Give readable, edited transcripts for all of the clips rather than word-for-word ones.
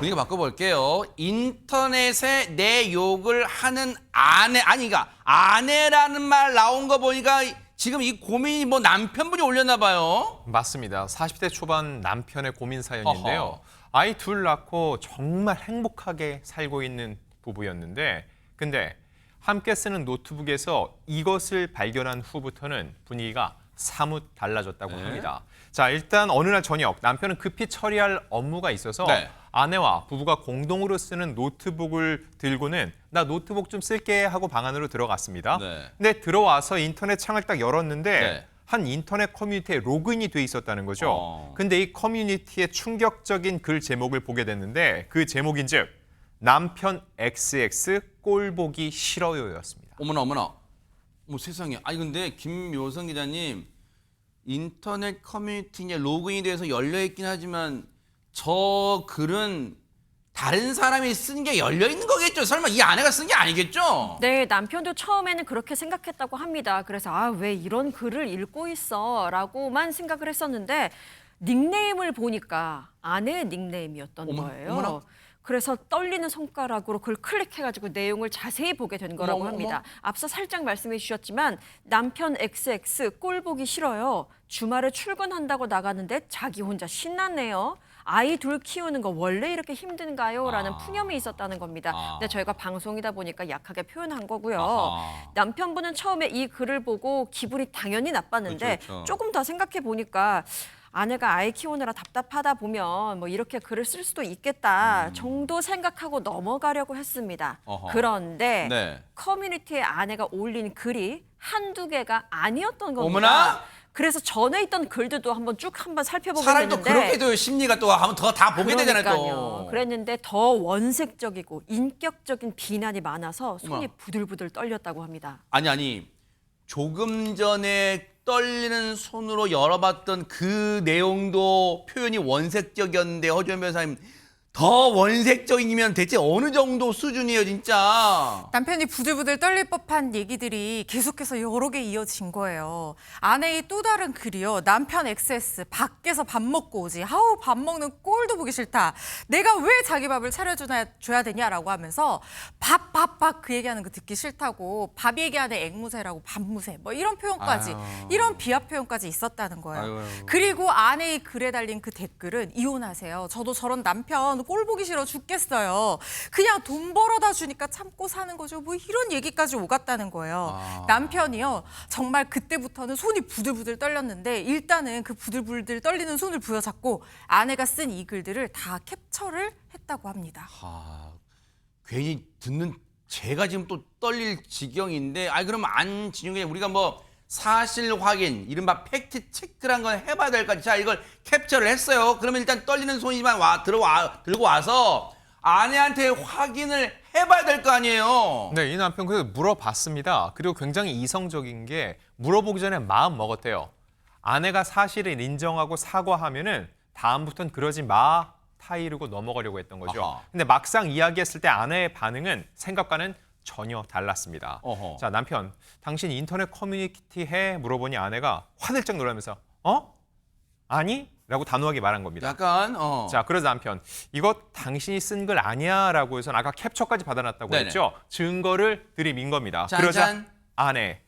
분위기 바꿔볼게요. 인터넷에 내 욕을 하는 아내, 아니, 그러니까 아내라는 말 나온 거 보니까 지금 이 고민이 뭐 남편분이 올렸나 봐요. 맞습니다. 40대 초반 남편의 고민 사연인데요. 어허. 아이 둘 낳고 정말 행복하게 살고 있는 부부였는데 근데 함께 쓰는 노트북에서 이것을 발견한 후부터는 분위기가 사뭇 달라졌다고 네. 합니다. 자, 일단 어느 날 저녁 남편은 급히 처리할 업무가 있어서 네. 아내와 부부가 공동으로 쓰는 노트북을 들고는 나 노트북 좀 쓸게 하고 방 안으로 들어갔습니다. 네. 근데 들어와서 인터넷 창을 딱 열었는데 네. 한 인터넷 커뮤니티에 로그인이 돼 있었다는 거죠. 근데 이 커뮤니티의 충격적인 글 제목을 보게 됐는데 그 제목인즉 남편 XX 꼴 보기 싫어요였습니다. 어머나 어머나. 뭐 세상에. 아니 근데 김묘성 기자님 인터넷 커뮤니티에 로그인이 돼서 열려 있긴 하지만 저 글은 다른 사람이 쓴 게 열려 있는 거겠죠? 설마 이 아내가 쓴 게 아니겠죠? 네, 남편도 처음에는 그렇게 생각했다고 합니다. 그래서 왜 이런 글을 읽고 있어? 라고만 생각을 했었는데 닉네임을 보니까 아내의 닉네임이었던 거예요. 어머나. 그래서 떨리는 손가락으로 그걸 클릭해가지고 내용을 자세히 보게 된 거라고 어머, 합니다. 어머. 앞서 살짝 말씀해 주셨지만 남편 XX 꼴 보기 싫어요. 주말에 출근한다고 나가는데 자기 혼자 신났네요. 아이 둘 키우는 거 원래 이렇게 힘든가요? 라는 푸념이 있었다는 겁니다. 근데 저희가 방송이다 보니까 약하게 표현한 거고요. 아하. 남편분은 처음에 이 글을 보고 기분이 당연히 나빴는데 그렇죠. 조금 더 생각해 보니까 아내가 아이 키우느라 답답하다 보면 뭐 이렇게 글을 쓸 수도 있겠다 정도 생각하고 넘어가려고 했습니다. 어허. 그런데 네. 커뮤니티에 아내가 올린 글이 한두 개가 아니었던 겁니다. 어머나! 그래서 전에 있던 글들도 한번 살펴보게 차라리 또 됐는데 그렇게도 심리가 또 한번 더 다 보게 되잖아요 또. 그랬는데 더 원색적이고 인격적인 비난이 많아서 손이 어머나. 부들부들 떨렸다고 합니다. 아니 조금 전에 떨리는 손으로 열어봤던 그 내용도 표현이 원색적이었는데 허주연 변호사님 더 원색적이면 대체 어느 정도 수준이에요 진짜. 남편이 부들부들 떨릴 법한 얘기들이 계속해서 여러 개 이어진 거예요. 아내의 또 다른 글이요. 남편 XS 밖에서 밥 먹고 오지. 아우 밥 먹는 꼴도 보기 싫다. 내가 왜 자기 밥을 차려줘야 되냐라고 하면서 밥 그 얘기하는 거 듣기 싫다고 밥 얘기하는 앵무새라고 밥무새 뭐 이런 표현까지 아유. 이런 비하 표현까지 있었다는 거예요. 아유. 그리고 아내의 글에 달린 그 댓글은 이혼하세요. 저도 저런 남편 꼴 보기 싫어 죽겠어요. 그냥 돈 벌어다 주니까 참고 사는 거죠. 뭐 이런 얘기까지 오갔다는 거예요. 남편이요. 정말 그때부터는 손이 부들부들 떨렸는데 일단은 그 부들부들 떨리는 손을 부여잡고 아내가 쓴 이 글들을 다 캡처를 했다고 합니다. 괜히 듣는 제가 지금 또 떨릴 지경인데 그럼 안진용이 우리가 뭐 사실 확인 이른바 팩트 체크란 건 해봐야 될 것 같아요. 자 이걸 캡처를 했어요. 그러면 일단 떨리는 손이지만 들고 와서 아내한테 확인을 해봐야 될 거 아니에요. 네, 이 남편 그래서 물어봤습니다. 그리고 굉장히 이성적인 게 물어보기 전에 마음 먹었대요. 아내가 사실을 인정하고 사과하면은 다음부터는 그러지 마 타이르고 넘어가려고 했던 거죠. 아하. 근데 막상 이야기했을 때 아내의 반응은 생각과는 전혀 달랐습니다. 어허. 자, 남편, 당신 인터넷 커뮤니티 해? 물어보니 아내가 화들짝 놀라면서 아니? 라고 단호하게 말한 겁니다. 약간 자, 그래서 남편, 이거 당신이 쓴 글 아니야? 라고 해서 아까 캡처까지 받아놨다고 네네. 했죠? 증거를 들이민 겁니다. 짠, 그러자 짠. 아내,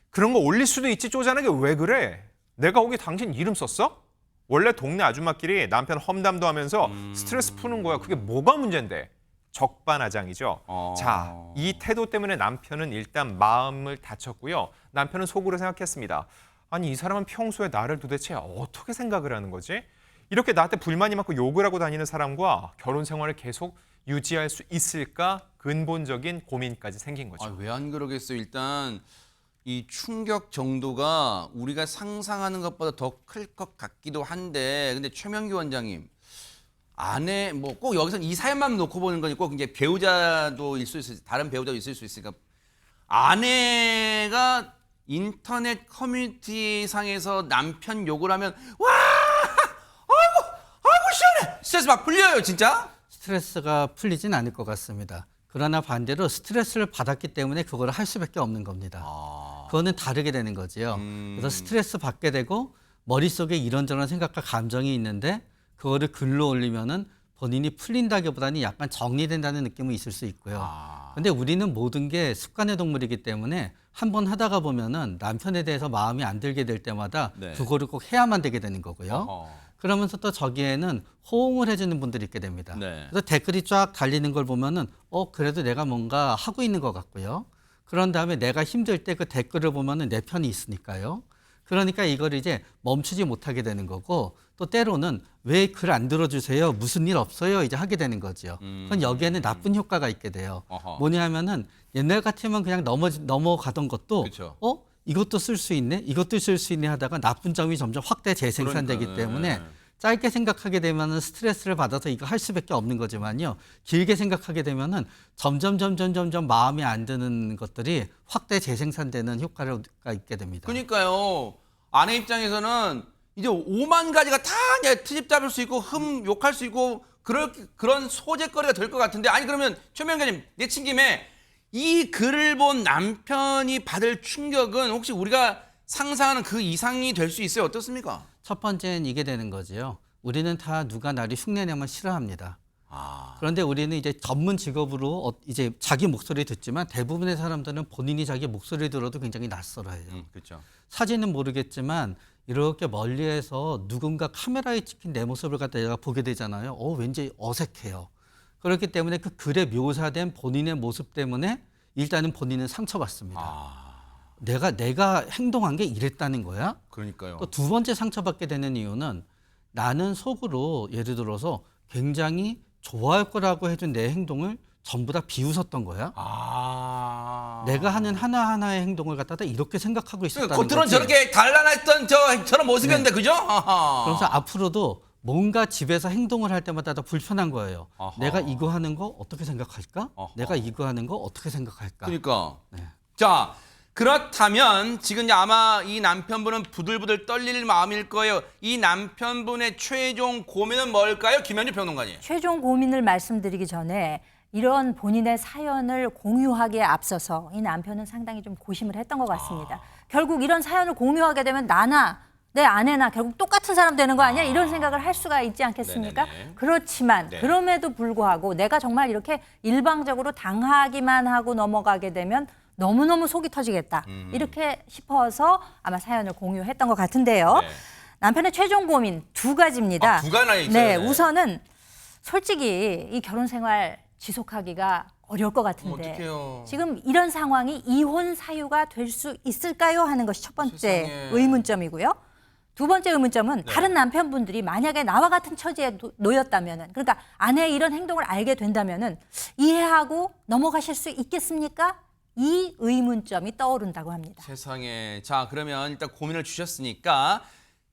그런 거 올릴 수도 있지 쪼잔하게 왜 그래? 내가 거기 당신 이름 썼어? 원래 동네 아줌마끼리 남편 험담도 하면서 스트레스 푸는 거야. 그게 뭐가 문제인데? 적반하장이죠. 자, 이 태도 때문에 남편은 일단 마음을 다쳤고요. 남편은 속으로 생각했습니다. 아니, 이 사람은 평소에 나를 도대체 어떻게 생각을 하는 거지? 이렇게 나한테 불만이 많고 욕을 하고 다니는 사람과 결혼 생활을 계속 유지할 수 있을까? 근본적인 고민까지 생긴 거죠. 왜 안 그러겠어요. 일단 이 충격 정도가 우리가 상상하는 것보다 더 클 것 같기도 한데 근데 최명규 원장님 아내 뭐 꼭 여기서 이 사연만 놓고 보는 거니 꼭 이제 배우자도 있을 수 다른 배우자도 있을 수 있으니까 아내가 인터넷 커뮤니티 상에서 남편 욕을 하면 와 아이고 시원해 스트레스 막 풀려요 진짜. 스트레스가 풀리진 않을 것 같습니다. 그러나 반대로 스트레스를 받았기 때문에 그걸 할 수밖에 없는 겁니다. 그거는 다르게 되는 거지요. 그래서 스트레스 받게 되고 머릿속에 이런저런 생각과 감정이 있는데 그거를 글로 올리면은 본인이 풀린다기보다는 약간 정리된다는 느낌은 있을 수 있고요. 아. 근데 우리는 모든 게 습관의 동물이기 때문에 한 번 하다가 보면은 남편에 대해서 마음이 안 들게 될 때마다 네. 그거를 꼭 해야만 되게 되는 거고요. 어허. 그러면서 또 저기에는 호응을 해주는 분들이 있게 됩니다. 네. 그래서 댓글이 쫙 달리는 걸 보면은 그래도 내가 뭔가 하고 있는 것 같고요. 그런 다음에 내가 힘들 때 그 댓글을 보면은 내 편이 있으니까요. 그러니까 이걸 이제 멈추지 못하게 되는 거고 또 때로는 왜 글 안 들어주세요? 무슨 일 없어요? 이제 하게 되는 거죠. 그건 여기에는 나쁜 효과가 있게 돼요. 어허. 뭐냐 하면은 옛날 같으면 그냥 넘어가던 것도 그쵸. 이것도 쓸 수 있네? 이것도 쓸 수 있네 하다가 나쁜 점이 점점 확대 재생산되기 그러니까, 때문에 네. 짧게 생각하게 되면은 스트레스를 받아서 이거 할 수밖에 없는 거지만요. 길게 생각하게 되면은 점점 마음에 안 드는 것들이 확대 재생산되는 효과가 있게 됩니다. 그러니까요. 아내 입장에서는 이제 5만 가지가 다 이제 트집 잡을 수 있고 욕할 수 있고 그런 소재거리가 될 것 같은데 아니 그러면 최명가님 내친 김에 이 글을 본 남편이 받을 충격은 혹시 우리가 상상하는 그 이상이 될 수 있어요? 어떻습니까? 첫 번째는 이게 되는 거지요. 우리는 다 누가 나를 흉내내면 싫어합니다. 아, 그런데 우리는 이제 전문 직업으로 이제 자기 목소리 듣지만 대부분의 사람들은 본인이 자기 목소리 들어도 굉장히 낯설어해요. 그렇죠. 사진은 모르겠지만 이렇게 멀리에서 누군가 카메라에 찍힌 내 모습을 갖다 내가 보게 되잖아요. 왠지 어색해요. 그렇기 때문에 그 글에 묘사된 본인의 모습 때문에 일단은 본인은 상처받습니다. 아, 내가 행동한 게 이랬다는 거야? 그러니까요. 또 두 번째 상처받게 되는 이유는 나는 속으로 예를 들어서 굉장히 좋아할 거라고 해준 내 행동을 전부 다 비웃었던 거야. 아, 내가 하는 하나하나의 행동을 갖다가 이렇게 생각하고 있었다는 겉으로는 거지. 저렇게 단란했던 저런 모습이었는데 그죠? 아하. 그래서 앞으로도 뭔가 집에서 행동을 할 때마다 더 불편한 거예요. 아하. 내가 이거 하는 거 어떻게 생각할까? 아하. 내가 이거 하는 거 어떻게 생각할까? 그러니까. 네. 자, 그렇다면 지금 이제 아마 이 남편분은 부들부들 떨릴 마음일 거예요. 이 남편분의 최종 고민은 뭘까요? 김현주 평론가님. 최종 고민을 말씀드리기 전에 이런 본인의 사연을 공유하기에 앞서서 이 남편은 상당히 좀 고심을 했던 것 같습니다. 결국 이런 사연을 공유하게 되면 나나 내 아내나 결국 똑같은 사람 되는 거 아니야? 이런 생각을 할 수가 있지 않겠습니까? 네네네. 그렇지만 네. 그럼에도 불구하고 내가 정말 이렇게 일방적으로 당하기만 하고 넘어가게 되면 너무너무 속이 터지겠다. 이렇게 싶어서 아마 사연을 공유했던 것 같은데요. 네. 남편의 최종 고민 두 가지입니다. 아, 두 가지나 있어요? 네, 네. 우선은 솔직히 이 결혼 생활 지속하기가 어려울 것 같은데 어떡해요. 지금 이런 상황이 이혼 사유가 될 수 있을까요? 하는 것이 첫 번째 세상에. 의문점이고요. 두 번째 의문점은 다른 남편분들이 만약에 나와 같은 처지에 놓였다면은 그러니까 아내의 이런 행동을 알게 된다면은 이해하고 넘어가실 수 있겠습니까? 이 의문점이 떠오른다고 합니다. 세상에. 자, 그러면 일단 고민을 주셨으니까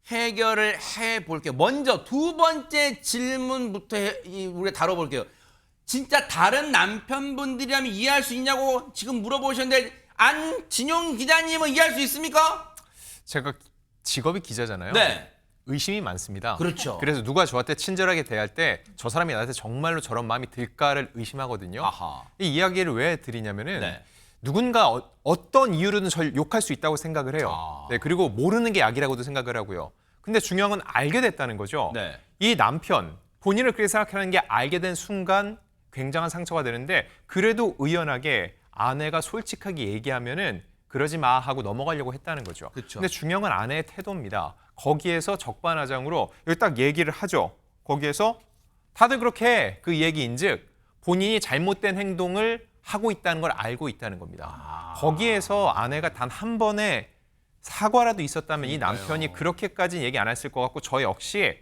해결을 해볼게요. 먼저 두 번째 질문부터 우리가 다뤄볼게요. 진짜 다른 남편분들이라면 이해할 수 있냐고 지금 물어보셨는데 안진용 기자님은 이해할 수 있습니까? 제가 직업이 기자잖아요. 네. 의심이 많습니다. 그렇죠. 그래서 누가 저한테 친절하게 대할 때 저 사람이 나한테 정말로 저런 마음이 들까를 의심하거든요. 아하. 이 이야기를 왜 드리냐면은 네. 누군가 어떤 이유로든 저를 욕할 수 있다고 생각을 해요. 아. 네, 그리고 모르는 게 약이라고도 생각을 하고요. 근데 중요한 건 알게 됐다는 거죠. 네. 이 남편 본인을 그렇게 생각하는 게 알게 된 순간 굉장한 상처가 되는데 그래도 의연하게 아내가 솔직하게 얘기하면은 그러지 마 하고 넘어가려고 했다는 거죠. 그쵸. 근데 중요한 건 아내의 태도입니다. 거기에서 적반하장으로 여기 딱 얘기를 하죠. 거기에서 다들 그렇게 해. 그 얘기인즉 본인이 잘못된 행동을 하고 있다는 걸 알고 있다는 겁니다. 거기에서 아내가 단 한 번의 사과라도 있었다면 이 남편이 그렇게까지는 얘기 안 했을 것 같고 저 역시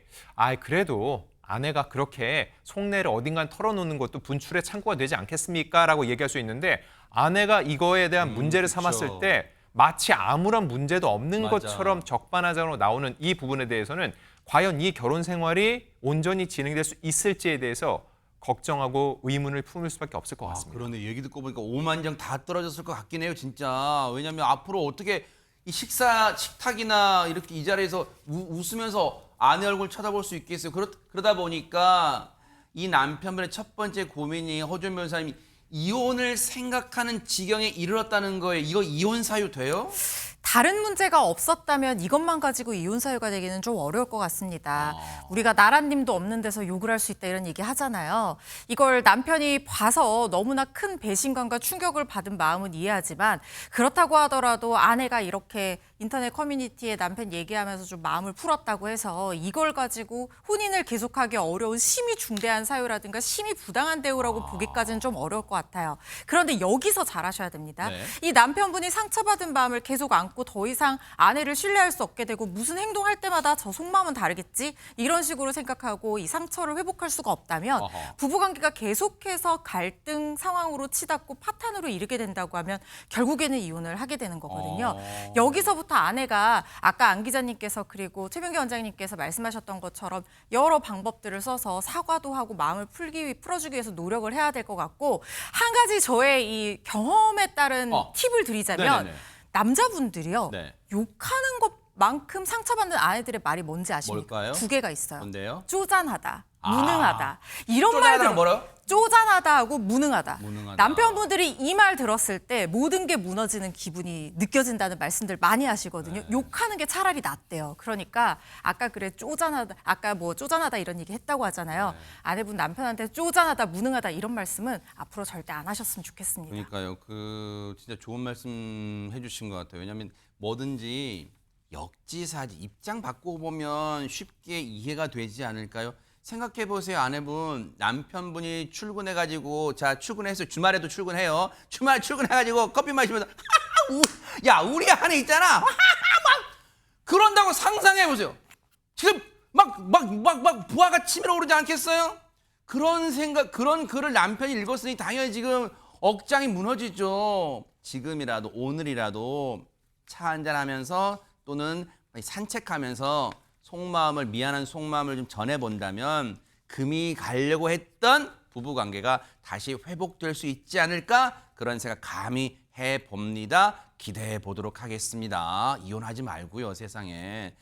그래도 아내가 그렇게 속내를 어딘가 털어놓는 것도 분출의 창구가 되지 않겠습니까? 라고 얘기할 수 있는데 아내가 이거에 대한 문제를 그쵸. 삼았을 때 마치 아무런 문제도 없는 맞아. 것처럼 적반하장으로 나오는 이 부분에 대해서는 과연 이 결혼 생활이 온전히 진행될 수 있을지에 대해서 걱정하고 의문을 품을 수밖에 없을 것 같습니다. 그런데 얘기 듣고 보니까 5만 장 다 떨어졌을 것 같긴 해요, 진짜. 왜냐하면 앞으로 어떻게 이 식탁이나 이렇게 이 자리에서 웃으면서 아내 얼굴 쳐다볼 수 있겠어요. 그러다 보니까 이 남편분의 첫 번째 고민이 허준 변호사님이 이혼을 생각하는 지경에 이르렀다는 거예요. 이거 이혼 사유 돼요? 다른 문제가 없었다면 이것만 가지고 이혼 사유가 되기는 좀 어려울 것 같습니다. 우리가 나라님도 없는 데서 욕을 할 수 있다 이런 얘기 하잖아요. 이걸 남편이 봐서 너무나 큰 배신감과 충격을 받은 마음은 이해하지만 그렇다고 하더라도 아내가 이렇게 인터넷 커뮤니티에 남편 얘기하면서 좀 마음을 풀었다고 해서 이걸 가지고 혼인을 계속하기 어려운 심히 중대한 사유라든가 심히 부당한 대우라고 보기까지는 좀 어려울 것 같아요. 그런데 여기서 잘하셔야 됩니다. 네. 이 남편분이 상처받은 마음을 계속 안고 더 이상 아내를 신뢰할 수 없게 되고 무슨 행동할 때마다 저 속마음은 다르겠지? 이런 식으로 생각하고 이 상처를 회복할 수가 없다면 어허. 부부관계가 계속해서 갈등 상황으로 치닫고 파탄으로 이르게 된다고 하면 결국에는 이혼을 하게 되는 거거든요. 여기서부터 아내가 아까 안 기자님께서 그리고 최병기 원장님께서 말씀하셨던 것처럼 여러 방법들을 써서 사과도 하고 마음을 풀어주기 위해서 노력을 해야 될 것 같고 한 가지 저의 이 경험에 따른 팁을 드리자면 네네네. 남자분들이요. 네. 욕하는 것만큼 상처받는 아내들의 말이 뭔지 아십니까? 뭘까요? 두 개가 있어요. 뭔데요? 쪼잔하다, 무능하다. 이런 쪼잔하다는 말들 뭐라고? 쪼잔하다 하고 무능하다. 무능하다. 남편분들이 이 말 들었을 때 모든 게 무너지는 기분이 느껴진다는 말씀들 많이 하시거든요. 네. 욕하는 게 차라리 낫대요. 그러니까 아까 그래 쪼잔하다, 아까 뭐 쪼잔하다 이런 얘기 했다고 하잖아요. 네. 아내분 남편한테 쪼잔하다, 무능하다 이런 말씀은 앞으로 절대 안 하셨으면 좋겠습니다. 그러니까요. 그 진짜 좋은 말씀 해주신 것 같아요. 왜냐하면 뭐든지 역지사지 입장 바꾸고 보면 쉽게 이해가 되지 않을까요? 생각해 보세요, 아내분. 남편분이 출근해가지고 자 출근해서 주말에도 출근해요. 주말 출근해가지고 커피 마시면서 야 우리 아내 있잖아. 막 그런다고 상상해 보세요. 지금 막 부하가 치밀어 오르지 않겠어요? 그런 생각, 그런 글을 남편이 읽었으니 당연히 지금 억장이 무너지죠. 지금이라도 오늘이라도 차 한잔 하면서 또는 산책하면서 속마음을 미안한 속마음을 좀 전해본다면 금이 가려고 했던 부부관계가 다시 회복될 수 있지 않을까 그런 생각 감히 해봅니다. 기대해 보도록 하겠습니다. 이혼하지 말고요 세상에.